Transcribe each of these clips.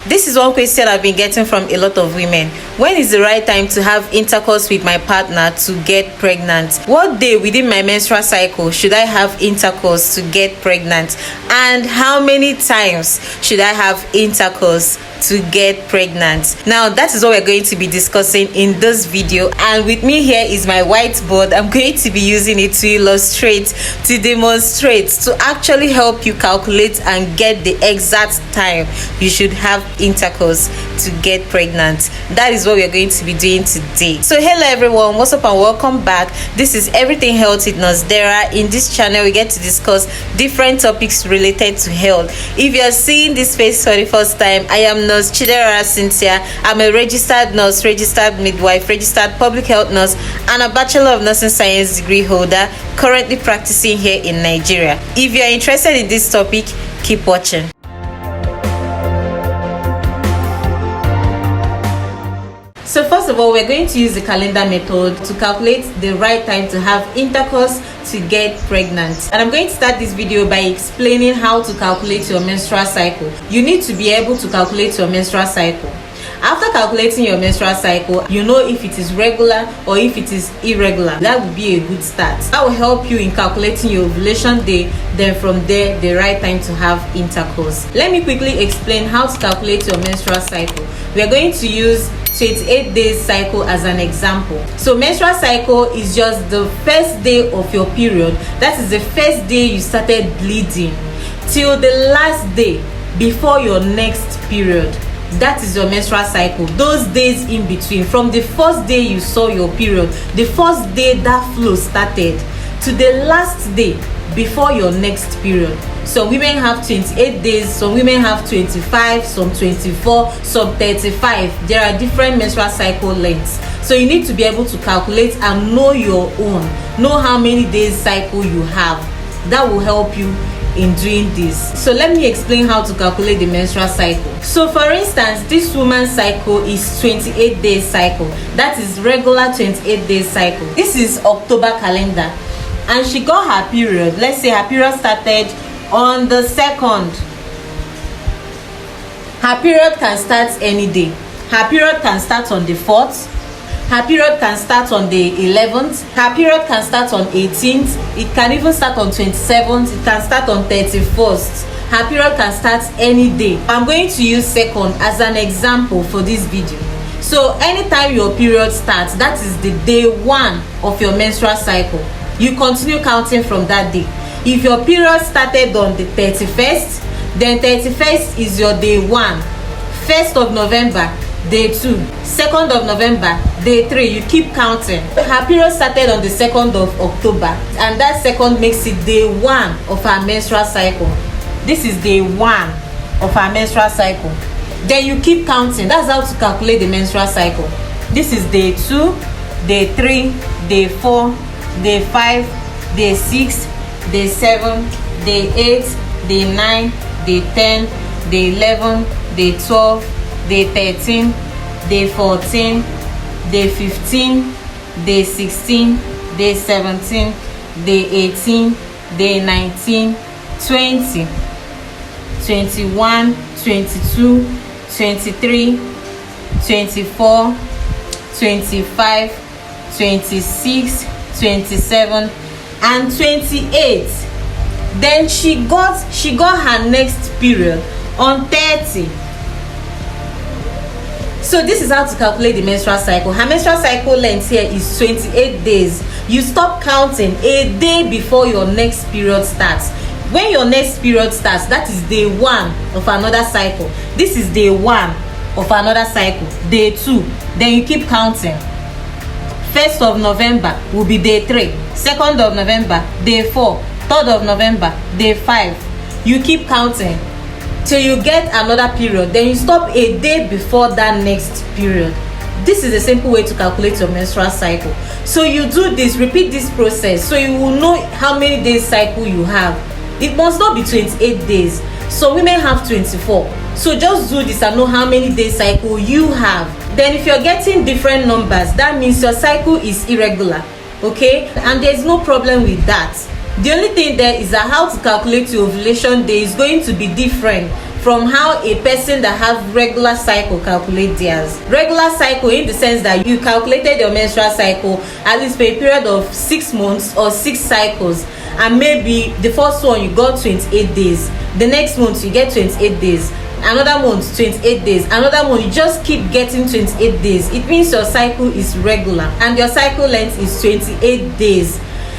This is one question I've been getting from a lot of women. When is the right time to have intercourse with my partner to get pregnant? What day within my menstrual cycle should I have intercourse to get pregnant? And how many times should I have intercourse to get pregnant? Now, that is what we're going to be discussing in this video. And with me here is my whiteboard. I'm going to be using it to illustrate, to demonstrate, to actually help you calculate and get the exact time you should have intercourse to get pregnant. That is what we are going to be doing today. So hello everyone, what's up and welcome back. This is Everything Health with Nurse Dara. In this channel we get to discuss different topics related to health. If you are seeing this face for the first time, I am Nurse Chidera Cynthia. I'm a registered nurse, registered midwife, registered public health nurse, and a Bachelor of Nursing Science degree holder, currently practicing here in Nigeria. If you are interested in this topic, keep watching. So first of all, we're going to use the calendar method to calculate the right time to have intercourse to get pregnant. And I'm going to start this video by explaining how to calculate your menstrual cycle. You need to be able to calculate your menstrual cycle. After calculating your menstrual cycle, you know if it is regular or if it is irregular. That would be a good start. That will help you in calculating your ovulation day, then from there, the right time to have intercourse. Let me quickly explain how to calculate your menstrual cycle. We are going to use 28 days cycle as an example. So menstrual cycle is just the first day of your period. That is the first day you started bleeding till the last day before your next period. That is your menstrual cycle. Those days in between, from the first day you saw your period, the first day that flow started, to the last day before your next period. Some women have 28 days, some women have 25, some 24, some 35. There are different menstrual cycle lengths. So you need to be able to calculate and know your own. Know how many days cycle you have. That will help you in doing this. So let me explain how to calculate the menstrual cycle. So for instance, this woman's cycle is 28 days cycle. That is regular 28 days cycle. This is October calendar. And she got her period. Let's say her period started on the 2nd. Her period can start any day. Her period can start on the 4th. Her period can start on the 11th. Her period can start on 18th. It can even start on 27th. It can start on 31st. Her period can start any day. I'm going to use 2nd as an example for this video. So anytime your period starts, that is the day 1 of your menstrual cycle. You continue counting from that day. If your period started on the 31st, then 31st is your day 1. 1st of November, day 2. 2nd of November, day 3. You keep counting. Her period started on the 2nd of October, and that 2nd makes it day 1 of her menstrual cycle. This is day 1 of her menstrual cycle. Then you keep counting. That's how to calculate the menstrual cycle. This is day 2, day 3, day 4, day 5, day 6, day 7, day 8, day 9, day 10, day 11, day 12, day 13, day 14, day 15, day 16, day 17, day 18, day 19, 20, 21, 22, 23, 24, 25, 26, 27, and 28. Then she got her next period on 30. So this is how to calculate the menstrual cycle. Her menstrual cycle length here is 28 days. You stop counting a day before your next period starts. When your next period starts, that is day 1 of another cycle. This is day 1 of another cycle, day 2. Then you keep counting. 1st of November will be day 3. 2nd of November, day 4. 3rd of November, day 5. You keep counting till you get another period. Then you stop a day before that next period. This is a simple way to calculate your menstrual cycle. So you do this, repeat this process, so you will know how many days cycle you have. It must not be 28 days. So women have 24. So just do this and know how many days cycle you have. Then if you're getting different numbers, that means your cycle is irregular. Okay, and there's no problem with that. The only thing there is that how to calculate your ovulation day is going to be different from how a person that have regular cycle calculate theirs. Regular cycle in the sense that you calculated your menstrual cycle at least for a period of 6 months or 6 cycles, and maybe the first one you got 28 days, the next month you get 28 days, another month 28 days, another month you just keep getting 28 days. It means your cycle is regular and your cycle length is 28 days.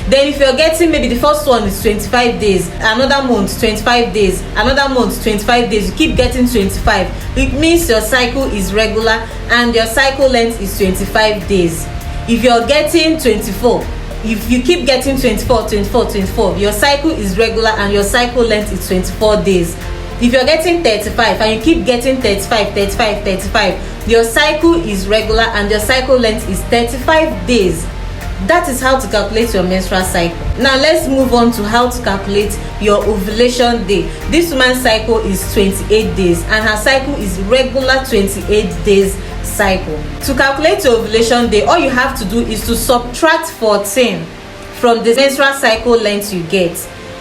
Then if you're getting, maybe the first one is 25 days, another month 25 days, another month 25 days, you keep getting 25, it means your cycle is regular and your cycle length is 25 days. If you're getting 24, if you keep getting 24, your cycle is regular and your cycle length is 24 days. If you're getting 35 and you keep getting 35, your cycle is regular and your cycle length is 35 days. That is how to calculate your menstrual cycle. Now let's move on to how to calculate your ovulation day. This woman's cycle is 28 days and her cycle is regular 28 days cycle. To calculate your ovulation day, all you have to do is to subtract 14 from the menstrual cycle length you get.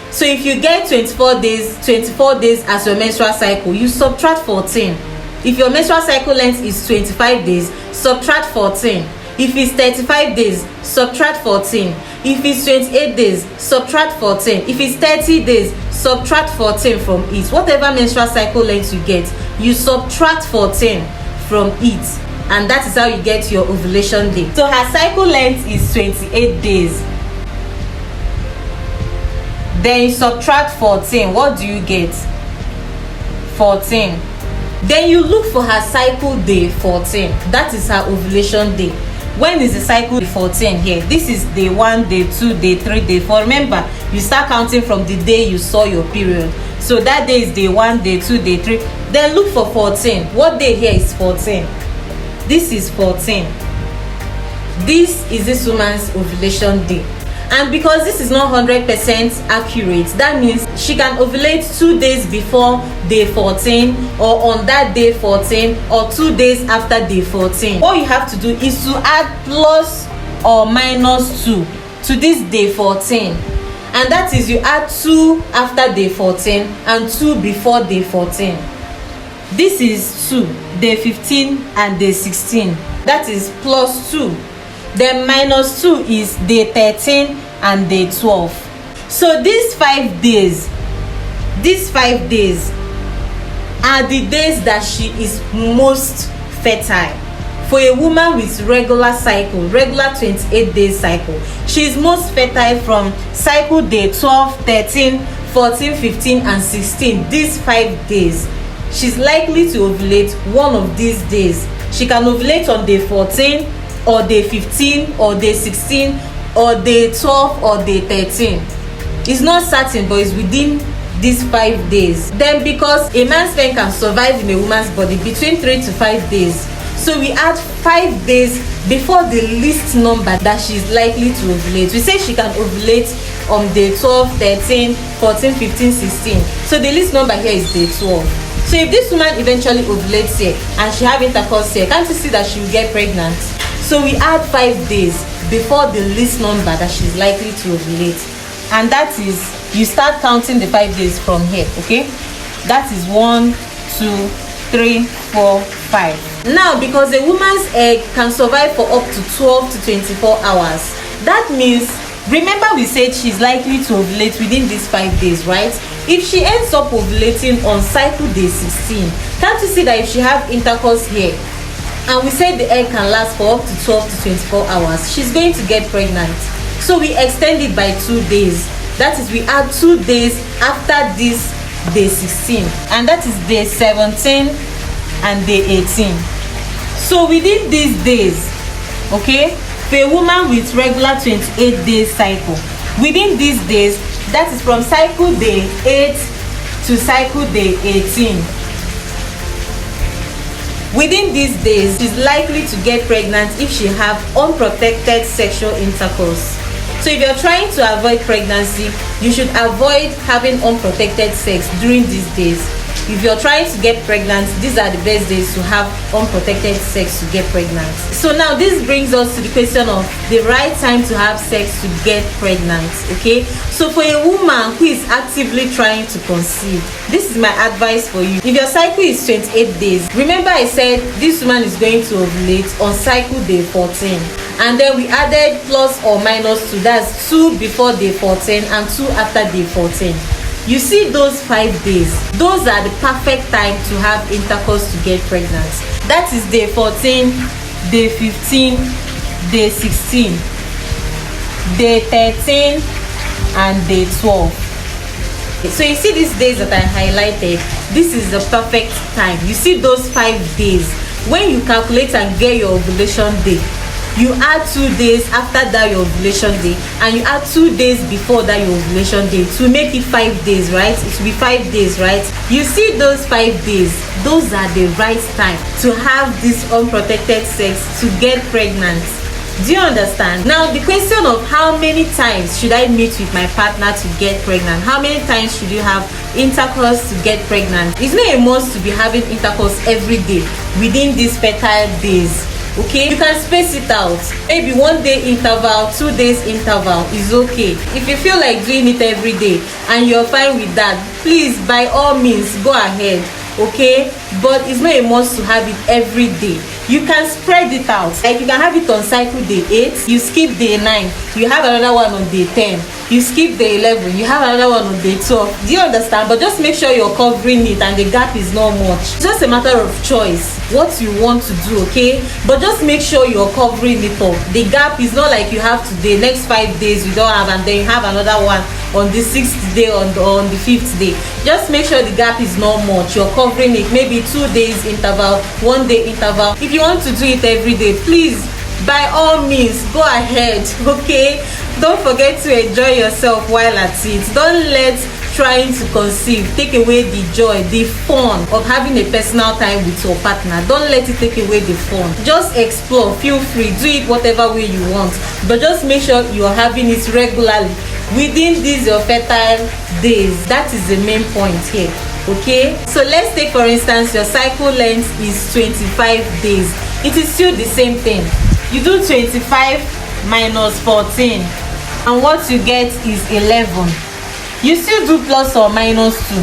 So if you get 24 days as your menstrual cycle, you subtract 14. If your menstrual cycle length is 25 days, subtract 14. If it's 35 days, subtract 14. If it's 28 days, subtract 14. If it's 30 days, subtract 14 from it. Whatever menstrual cycle length you get, you subtract 14 from it. And that is how you get your ovulation day. So her cycle length is 28 days. Then you subtract 14. What do you get? 14. Then you look for her cycle day 14. That is her ovulation day. When is the cycle 14 here? This is day 1, day 2, day 3, day 4. Remember, you start counting from the day you saw your period. So that day is day 1, day 2, day 3. Then look for 14. What day here is 14? This is 14. This is this woman's ovulation day. And because this is not 100% accurate, that means she can ovulate 2 days before day 14 or on that day 14 or 2 days after day 14. All you have to do is to add plus or minus 2 to this day 14. And that is you add 2 after day 14 and 2 before day 14. This is 2, day 15 and day 16. That is plus 2. Then minus 2 is day 13 and day 12. So these 5 days are the days that she is most fertile. For a woman with regular cycle, regular 28 days cycle, she is most fertile from cycle day 12, 13, 14, 15 and 16. These 5 days, she's likely to ovulate one of these days. She can ovulate on day 14 or day 15 or day 16 or day 12 or day 13. It's not certain, but it's within these 5 days. Then because a man's sperm can survive in a woman's body between 3 to 5 days, so we add 5 days before the least number that she's likely to ovulate. We say she can ovulate on day 12, 13, 14, 15, 16. So the least number here is day 12. So if this woman eventually ovulates here and she have intercourse here, can't you see that she will get pregnant? So we add 5 days before the least number that she's likely to ovulate. And that is, you start counting the 5 days from here, okay? That is 1, 2, 3, 4, 5. Now, because a woman's egg can survive for up to 12 to 24 hours, that means, remember we said she's likely to ovulate within these 5 days, right? If she ends up ovulating on cycle day 16, can't you see that if she have intercourse here, and we said the egg can last for up to 12 to 24 hours, she's going to get pregnant. So we extend it by 2 days. That is, we add 2 days after this day 16, and that is day 17 and day 18. So within these days, okay, for a woman with regular 28 day cycle, within these days, that is from cycle day 8 to cycle day 18, within these days she's likely to get pregnant if she have unprotected sexual intercourse. So if you're trying to avoid pregnancy, you should avoid having unprotected sex during these days. If you're trying to get pregnant, these are the best days to have unprotected sex to get pregnant. So now this brings us to the question of the right time to have sex to get pregnant. Okay, so for a woman who is actively trying to conceive, this is my advice for you. If your cycle is 28 days, remember I said this woman is going to ovulate on cycle day 14, and then we added plus or minus 2, that's 2 before day 14 and 2 after day 14. You see those 5 days, those are the perfect time to have intercourse to get pregnant. That is day 14, day 15, day 16, day 13 and day 12. So you see these days that I highlighted, this is the perfect time. You see those 5 days. When you calculate and get your ovulation day, you add 2 days after that your ovulation day, and you add 2 days before that your ovulation day to make it 5 days, right? It will be 5 days, right? You see those 5 days, those are the right time to have this unprotected sex to get pregnant. Do you understand? Now the question of how many times should I meet with my partner to get pregnant, how many times should you have intercourse to get pregnant? It's not a must to be having intercourse every day within these fertile days. Okay, you can space it out, maybe 1 day interval, 2 days interval is okay. If you feel like doing it every day and you're fine with that, please by all means go ahead. Okay, but it's not a must to have it every day. You can spread it out, like you can have it on cycle day 8, you skip day 9, you have another one on day 10, you skip day 11, you have another one on day 12. Do you understand? But just make sure you're covering it and the gap is not much. It's just a matter of choice, what you want to do. Okay, but just make sure you're covering it up. The gap is not like you have today, next 5 days you don't have, and then you have another one on the 6th day, on the 5th day. Just make sure the gap is not much, you're covering it, maybe 2 days interval, 1 day interval. If you want to do it every day, please by all means go ahead. Okay, don't forget to enjoy yourself while at it. Don't let trying to conceive take away the joy, the fun of having a personal time with your partner. Don't let it take away the fun. Just explore, feel free, do it whatever way you want, but just make sure you're having it regularly within these your fertile days. That is the main point here. Okay, so let's take for instance your cycle length is 25 days. It is still the same thing. You do 25 minus 14 and what you get is 11. You still do plus or minus 2,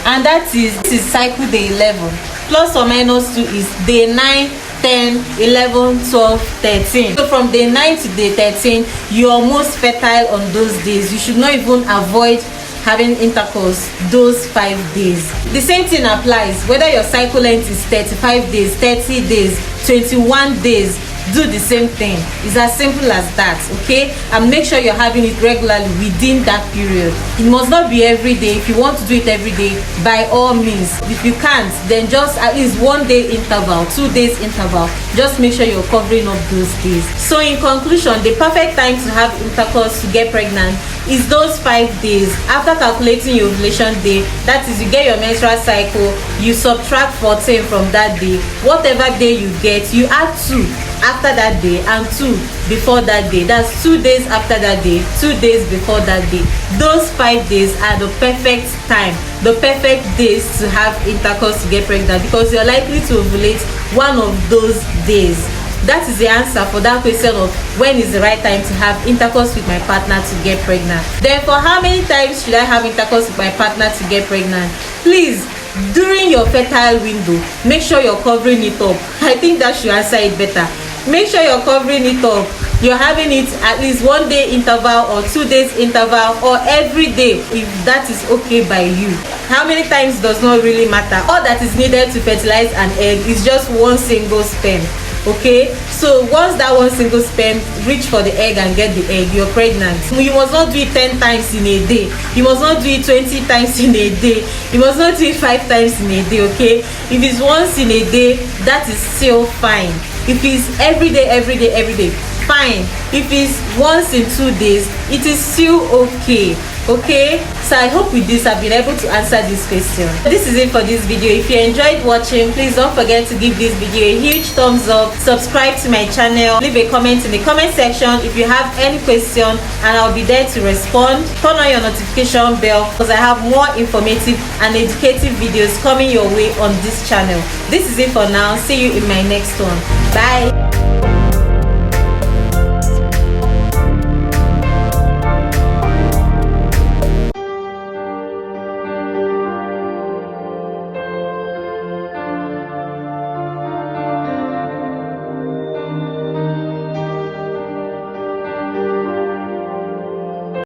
and this is cycle day 11. Plus or minus 2 is day 9, 10, 11, 12, 13. So from day 9 to day 13, you're almost fertile on those days. You should not even avoid having intercourse those 5 days. The same thing applies whether your cycle length is 35 days, 30 days, 21 days. Do the same thing. It's as simple as that. Okay, and make sure you're having it regularly within that period. It must not be every day. If you want to do it every day, by all means. If you can't, then just at least 1 day interval, 2 days interval. Just make sure you're covering up those days. So in conclusion, the perfect time to have intercourse to get pregnant is those 5 days after calculating your ovulation day. That is, you get your menstrual cycle, you subtract 14 from that day. Whatever day you get, you add 2 after that day and 2 before that day. That's 2 days after that day, 2 days before that day. Those 5 days are the perfect time, the perfect days to have intercourse to get pregnant, because you're likely to ovulate one of those days. That is the answer for that question of when is the right time to have intercourse with my partner to get pregnant. Therefore, how many times should I have intercourse with my partner to get pregnant? Please, during your fertile window, make sure you're covering it up. I think that should answer it better. Make sure you're covering it up. You're having it at least 1 day interval or 2 days interval, or every day if that is okay by you. How many times does not really matter. All that is needed to fertilize an egg is just one single sperm. Okay, so once that one single sperm reach for the egg and get the egg, you're pregnant. You must not do it 10 times in a day. You must not do it 20 times in a day. You must not do it 5 times in a day. Okay, if it's once in a day, that is still fine. If it's every day, fine. If it's once in 2 days, it is still okay. Okay, so I hope with this I've been able to answer this question. This is it for this video. If you enjoyed watching, please don't forget to give this video a huge thumbs up, subscribe to my channel, leave a comment in the comment section if you have any question, and I'll be there to respond. Turn on your notification bell because I have more informative and educative videos coming your way on this channel. This is it for now. See you in my next one. Bye.